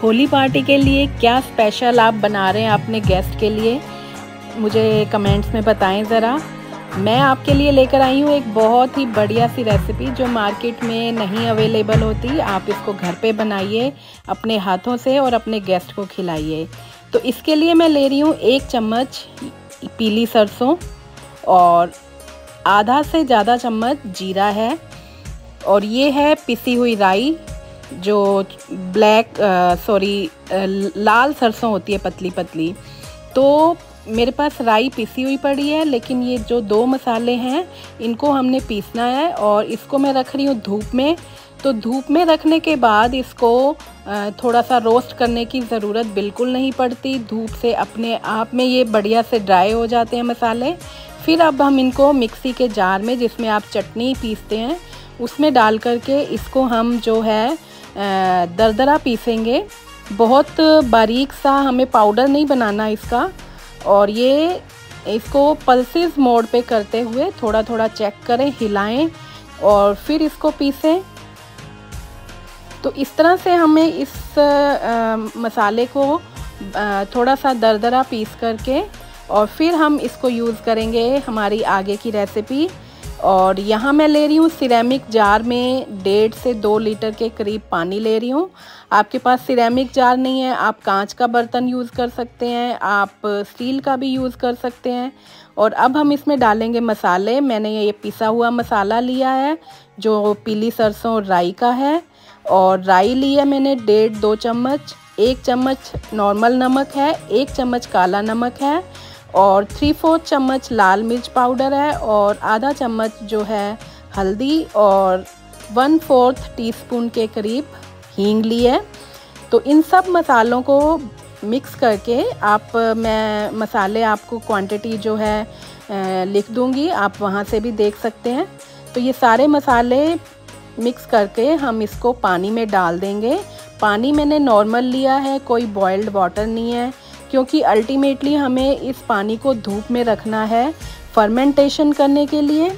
Holi party के लिए क्या स्पेशल आप बना रहे हैं अपने गेस्ट के लिए, मुझे कमेंट्स में बताएं ज़रा। मैं आपके लिए लेकर आई हूँ एक बहुत ही बढ़िया सी रेसिपी जो मार्केट में नहीं अवेलेबल होती। आप इसको घर पे बनाइए अपने हाथों से और अपने गेस्ट को खिलाइए। तो इसके लिए मैं ले रही हूँ 1 चम्मच पीली सरसों और आधा से ज़्यादा चम्मच जीरा है, और ये है पिसी हुई राई जो लाल सरसों होती है पतली पतली। तो मेरे पास राई पिसी हुई पड़ी है, लेकिन ये जो 2 मसाले हैं इनको हमने पीसना है और इसको मैं रख रही हूँ धूप में। तो धूप में रखने के बाद इसको थोड़ा सा रोस्ट करने की ज़रूरत बिल्कुल नहीं पड़ती। धूप से अपने आप में ये बढ़िया से ड्राई हो जाते हैं मसाले। फिर अब हम इनको मिक्सी के जार में, जिसमें आप चटनी पीसते हैं, उसमें डाल करके इसको हम जो है दरदरा पीसेंगे। बहुत बारीक सा हमें पाउडर नहीं बनाना इसका। और ये इसको पल्सेस मोड पे करते हुए थोड़ा थोड़ा चेक करें, हिलाएं और फिर इसको पीसें। तो इस तरह से हमें इस मसाले को थोड़ा सा दरदरा पीस करके और फिर हम इसको यूज़ करेंगे हमारी आगे की रेसिपी। और यहाँ मैं ले रही हूँ सिरेमिक जार में 1.5 से 2 लीटर के करीब पानी ले रही हूँ। आपके पास सिरेमिक जार नहीं है, आप कांच का बर्तन यूज़ कर सकते हैं, आप स्टील का भी यूज़ कर सकते हैं। और अब हम इसमें डालेंगे मसाले। मैंने ये पिसा हुआ मसाला लिया है जो पीली सरसों और राई का है, और राई लिया मैंने 1.5-2 चम्मच। 1 चम्मच नॉर्मल नमक है, 1 चम्मच काला नमक है, और 3/4 चम्मच लाल मिर्च पाउडर है, और आधा चम्मच जो है हल्दी, और 1/4 टीस्पून के करीब हींग ली है। तो इन सब मसालों को मिक्स करके मैं मसाले आपको क्वांटिटी जो है लिख दूंगी, आप वहाँ से भी देख सकते हैं। तो ये सारे मसाले मिक्स करके हम इसको पानी में डाल देंगे। पानी मैंने नॉर्मल लिया है, कोई बॉइल्ड वाटर नहीं है, क्योंकि अल्टीमेटली हमें इस पानी को धूप में रखना है फर्मेंटेशन करने के लिए।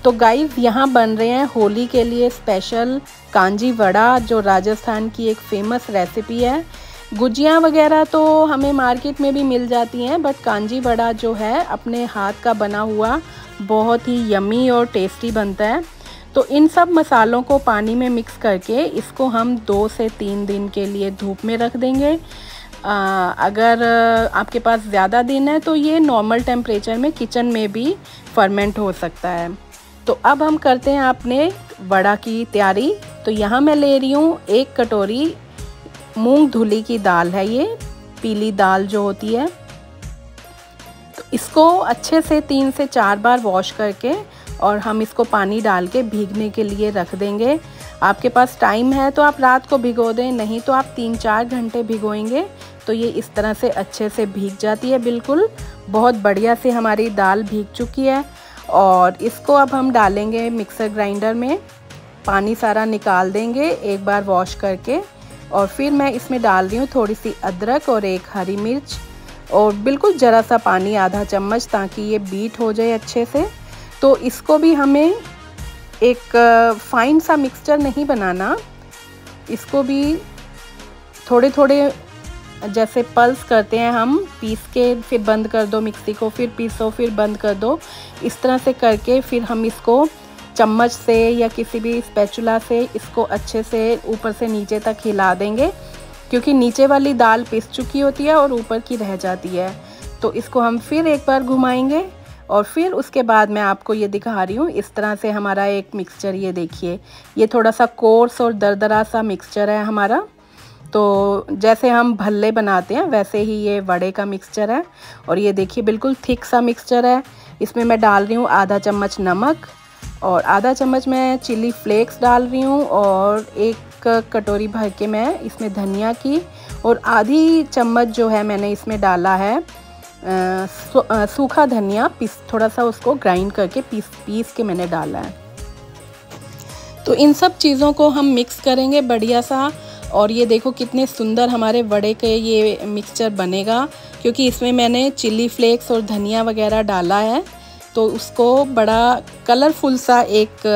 तो गाइस, यहाँ बन रहे हैं होली के लिए स्पेशल कांजी वड़ा, जो राजस्थान की एक फेमस रेसिपी है। गुजियाँ वगैरह तो हमें मार्केट में भी मिल जाती हैं, बट कांजी वड़ा जो है अपने हाथ का बना हुआ बहुत ही यमी और टेस्टी बनता है। तो इन सब मसालों को पानी में मिक्स करके इसको हम 2 से 3 दिन के लिए धूप में रख देंगे। अगर आपके पास ज़्यादा दिन है तो ये नॉर्मल टेम्परेचर में किचन में भी फर्मेंट हो सकता है। तो अब हम करते हैं अपने वड़ा की तैयारी। तो यहाँ मैं ले रही हूँ 1 कटोरी मूंग धुली की दाल है, ये पीली दाल जो होती है। तो इसको अच्छे से 3 से 4 बार वॉश करके और हम इसको पानी डाल के भीगने के लिए रख देंगे। आपके पास टाइम है तो आप रात को भिगो दें, नहीं तो आप 3-4 घंटे भिगोएंगे तो ये इस तरह से अच्छे से भीग जाती है। बिल्कुल बहुत बढ़िया से हमारी दाल भीग चुकी है। और इसको अब हम डालेंगे मिक्सर ग्राइंडर में, पानी सारा निकाल देंगे एक बार वॉश करके। और फिर मैं इसमें डाल रही हूँ थोड़ी सी अदरक और 1 हरी मिर्च, और बिल्कुल ज़रा सा पानी, आधा चम्मच, ताकि ये बीट हो जाए अच्छे से। तो इसको भी हमें एक फाइन सा मिक्सचर नहीं बनाना, इसको भी थोड़े थोड़े जैसे पल्स करते हैं हम, पीस के फिर बंद कर दो मिक्सी को, फिर पीसो, फिर बंद कर दो, इस तरह से करके फिर हम इसको चम्मच से या किसी भी स्पैचुला से इसको अच्छे से ऊपर से नीचे तक हिला देंगे, क्योंकि नीचे वाली दाल पिस चुकी होती है और ऊपर की रह जाती है। तो इसको हम फिर एक बार घुमाएंगे और फिर उसके बाद मैं आपको ये दिखा रही हूँ। इस तरह से हमारा एक मिक्सचर, ये देखिए, ये थोड़ा सा कोर्स और दरदरा सा मिक्सचर है हमारा। तो जैसे हम भल्ले बनाते हैं वैसे ही ये वड़े का मिक्सचर है। और ये देखिए बिल्कुल थिक सा मिक्सचर है। इसमें मैं डाल रही हूँ आधा चम्मच नमक, और आधा चम्मच मैं चिली फ्लेक्स डाल रही हूँ, और 1 कटोरी भर के मैं इसमें धनिया की, और आधी चम्मच जो है मैंने इसमें डाला है सूखा धनिया, थोड़ा सा उसको ग्राइंड करके पीस के मैंने डाला है। तो इन सब चीज़ों को हम मिक्स करेंगे बढ़िया सा। और ये देखो कितने सुंदर हमारे वड़े के ये मिक्सचर बनेगा, क्योंकि इसमें मैंने चिली फ्लेक्स और धनिया वगैरह डाला है, तो उसको बड़ा कलरफुल सा एक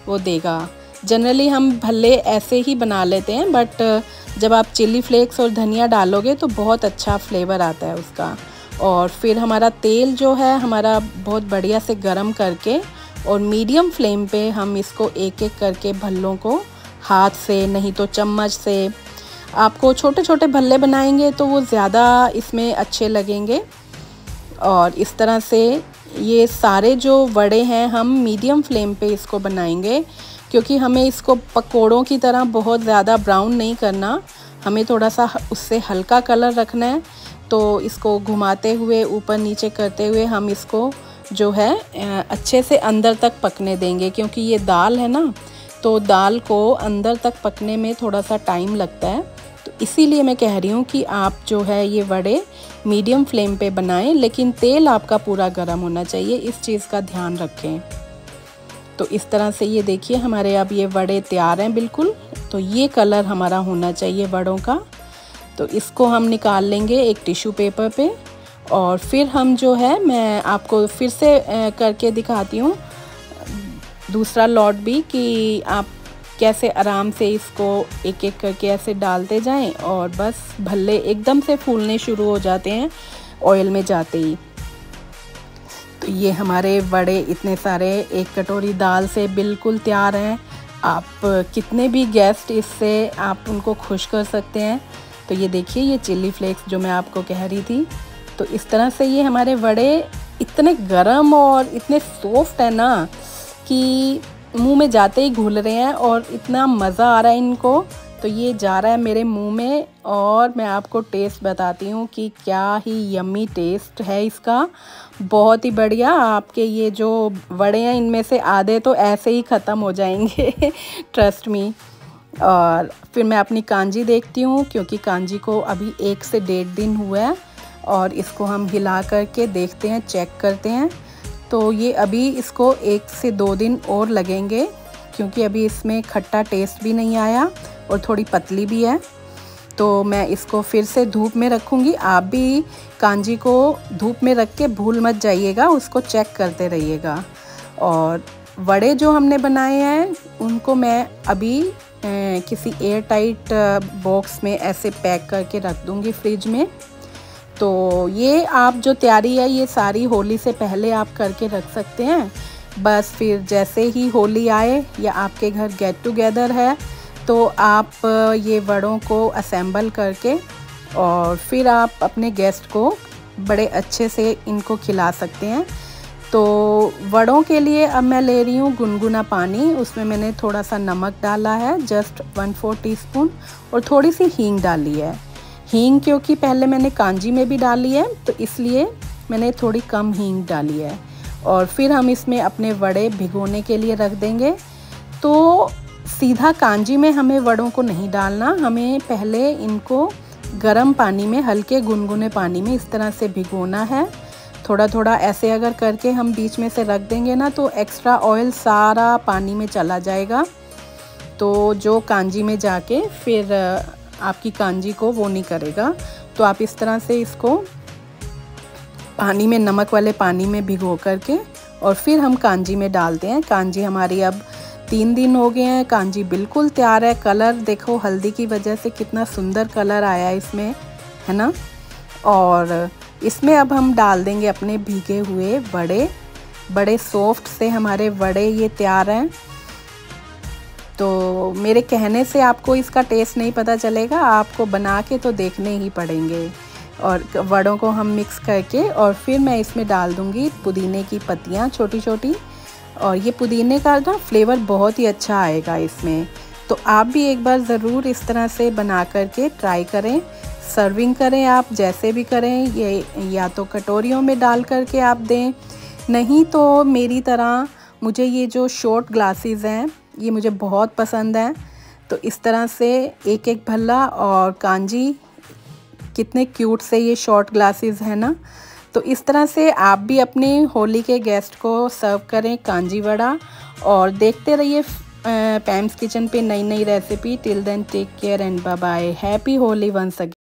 वो देगा। जनरली हम भल्ले ऐसे ही बना लेते हैं, बट जब आप चिली फ्लेक्स और धनिया डालोगे तो बहुत अच्छा फ्लेवर आता है उसका। और फिर हमारा तेल जो है हमारा बहुत बढ़िया से गरम करके और मीडियम फ्लेम पे हम इसको एक एक करके भल्लों को हाथ से नहीं तो चम्मच से, आपको छोटे छोटे भल्ले बनाएंगे तो वो ज़्यादा इसमें अच्छे लगेंगे। और इस तरह से ये सारे जो वड़े हैं हम मीडियम फ्लेम पे इसको बनाएंगे, क्योंकि हमें इसको पकोड़ों की तरह बहुत ज़्यादा ब्राउन नहीं करना, हमें थोड़ा सा उससे हल्का कलर रखना है। तो इसको घुमाते हुए ऊपर नीचे करते हुए हम इसको जो है अच्छे से अंदर तक पकने देंगे, क्योंकि ये दाल है ना, तो दाल को अंदर तक पकने में थोड़ा सा टाइम लगता है। तो इसीलिए मैं कह रही हूँ कि आप जो है ये वड़े मीडियम फ्लेम पे बनाएं, लेकिन तेल आपका पूरा गर्म होना चाहिए, इस चीज़ का ध्यान रखें। तो इस तरह से ये देखिए हमारे अब ये वड़े तैयार हैं बिल्कुल। तो ये कलर हमारा होना चाहिए वड़ों का। तो इसको हम निकाल लेंगे एक टिश्यू पेपर पे, और फिर हम जो है मैं आपको फिर से करके दिखाती हूँ दूसरा लॉट भी, कि आप कैसे आराम से इसको एक एक करके ऐसे डालते जाएं और बस भल्ले एकदम से फूलने शुरू हो जाते हैं ऑयल में जाते ही। तो ये हमारे वड़े इतने सारे एक कटोरी दाल से बिल्कुल तैयार हैं। आप कितने भी गेस्ट इससे आप उनको खुश कर सकते हैं। तो ये देखिए ये चिली फ्लेक्स जो मैं आपको कह रही थी, तो इस तरह से ये हमारे वड़े इतने गरम और इतने सॉफ्ट है ना कि मुंह में जाते ही घुल रहे हैं और इतना मज़ा आ रहा है इनको। तो ये जा रहा है मेरे मुंह में और मैं आपको टेस्ट बताती हूँ कि क्या ही यम्मी टेस्ट है इसका, बहुत ही बढ़िया। आपके ये जो वड़े हैं इनमें से आधे तो ऐसे ही ख़त्म हो जाएंगे ट्रस्ट मी। और फिर मैं अपनी कांजी देखती हूँ, क्योंकि कांजी को अभी 1 से 1.5 दिन हुआ है, और इसको हम हिला करके देखते हैं, चेक करते हैं। तो ये अभी इसको 1 से 2 दिन और लगेंगे, क्योंकि अभी इसमें खट्टा टेस्ट भी नहीं आया और थोड़ी पतली भी है। तो मैं इसको फिर से धूप में रखूँगी। आप भी कांजी को धूप में रख के भूल मत जाइएगा, उसको चेक करते रहिएगा। और वड़े जो हमने बनाए हैं उनको मैं अभी किसी एयर टाइट बॉक्स में ऐसे पैक करके रख दूँगी फ्रिज में। तो ये आप जो तैयारी है ये सारी होली से पहले आप करके रख सकते हैं। बस फिर जैसे ही होली आए या आपके घर गेट टुगेदर है तो आप ये वड़ों को असेंबल करके और फिर आप अपने गेस्ट को बड़े अच्छे से इनको खिला सकते हैं। तो वड़ों के लिए अब मैं ले रही हूँ गुनगुना पानी, उसमें मैंने थोड़ा सा नमक डाला है, जस्ट 1/4 टीस्पून, और थोड़ी सी हींग डाली है। हींग क्योंकि पहले मैंने कांजी में भी डाली है तो इसलिए मैंने थोड़ी कम हींग डाली है। और फिर हम इसमें अपने वड़े भिगोने के लिए रख देंगे। तो सीधा कांजी में हमें वड़ों को नहीं डालना, हमें पहले इनको गर्म पानी में, हल्के गुनगुने पानी में इस तरह से भिगोना है। थोड़ा थोड़ा ऐसे अगर करके हम बीच में से रख देंगे ना तो एक्स्ट्रा ऑयल सारा पानी में चला जाएगा, तो जो कांजी में जाके फिर आपकी कांजी को वो नहीं करेगा। तो आप इस तरह से इसको पानी में, नमक वाले पानी में भिगो करके और फिर हम कांजी में डालते हैं। कांजी हमारी अब 3 दिन हो गए हैं, कांजी बिल्कुल तैयार है। कलर देखो हल्दी की वजह से कितना सुंदर कलर आया है इसमें, है ना। और इसमें अब हम डाल देंगे अपने भीगे हुए वड़े। बड़े सॉफ्ट से हमारे वड़े ये तैयार हैं। तो मेरे कहने से आपको इसका टेस्ट नहीं पता चलेगा, आपको बना के तो देखने ही पड़ेंगे। और वड़ों को हम मिक्स करके और फिर मैं इसमें डाल दूँगी पुदीने की पत्तियाँ छोटी छोटी, और ये पुदीने का ना फ्लेवर बहुत ही अच्छा आएगा इसमें। तो आप भी एक बार ज़रूर इस तरह से बना करके ट्राई करें। सर्विंग करें आप जैसे भी करें, ये या तो कटोरियों में डाल करके आप दें, नहीं तो मेरी तरह मुझे ये जो शॉर्ट ग्लासेस हैं ये मुझे बहुत पसंद हैं। तो इस तरह से एक एक भल्ला और कांजी, कितने क्यूट से ये शॉर्ट ग्लासेस है ना। तो इस तरह से आप भी अपने होली के गेस्ट को सर्व करें कांजी वड़ा, और देखते रहिए पैम्स किचन पे नई नई recipe. Till then take care and bye bye. Happy Holi once again.